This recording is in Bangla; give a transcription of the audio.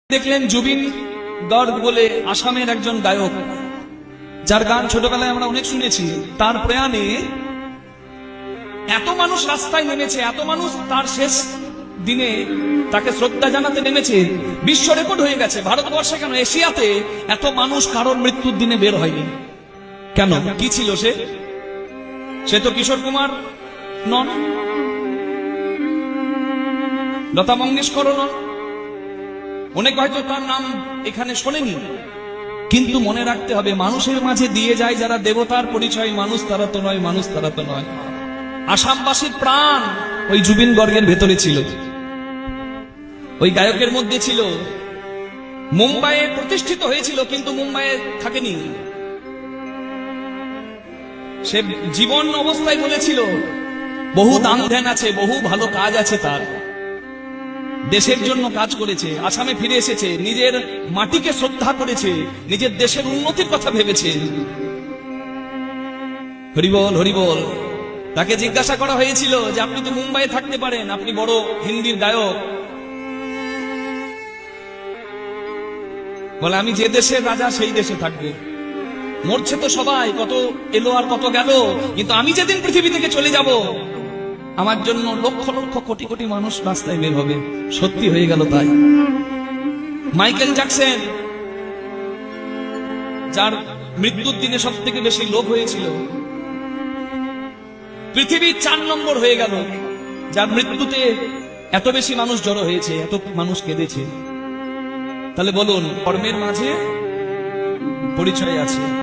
দেখলেন জুবিন গর্গ বলে আসামের একজন গায়ক, যার গান ছোটবেলায় আমরা অনেক শুনেছি। তার প্রয়াণে এত মানুষ রাস্তায় নেমেছে, এত মানুষ তার শেষ দিনে তাকে শ্রদ্ধা জানাতে নেমেছে। বিশ্ব রেকর্ড হয়ে গেছে। ভারতবর্ষে কেন, এশিয়াতে এত মানুষ কারোর মৃত্যুর দিনে বের হয়নি কেন? কি ছিল সে? সে তো কিশোর কুমার নন, লতা মঙ্গেশকরও নন, অনেক হয়তো তার নাম এখানে শোনেনি। কিন্তু মনে রাখতে হবে, মানুষের মাঝে দিয়ে যায় যারা দেবতার পরিচয়, মানুষ তারা তো নয়, মানুষ তারা তো নয়। আসামবাসীর প্রাণ ওই জুবিন গর্গের ভেতরে ছিল, ওই গায়কের মধ্যে ছিল। মুম্বাইয়ে প্রতিষ্ঠিত হয়েছিল, কিন্তু মুম্বাইয়ে থাকেনি। সে জীবন অবস্থায় বলেছিল বহু দান ধ্যান আছে, বহু ভালো কাজ আছে তার। দেশের জন্য কাজ করেছে, আসামে ফিরে এসেছে, নিজের মাটিকে শ্রদ্ধা করেছে, নিজের দেশের উন্নতির কথা ভেবেছে। হরিবল হরিবল। তাকে জিজ্ঞাসা করা হয়েছিল যে আপনি তো মুম্বাইয়ে থাকতে পারেন, আপনি বড় হিন্দির গায়ক। বলে আমি যে দেশের রাজা সেই দেশে থাকবো। মরছে তো সবাই, কত এলো আর কত গেল, কিন্তু আমি যেদিন পৃথিবী থেকে চলে যাব, আমার জন্য লক্ষ লক্ষ কোটি কোটি মানুষ রাস্তায় বের হবে। সত্যি হয়ে গেল তাই। মাইকেল জ্যাকসন, যার মৃত্যুর দিনে সব থেকে বেশি লোক হয়েছিল, পৃথিবীর 4 নম্বর হয়ে গেল, যার মৃত্যুতে এত বেশি মানুষ জড়ো হয়েছে, এত মানুষ কেঁদেছে। তাহলে বলুন, কর্মের মাঝে পরিচয় আছে।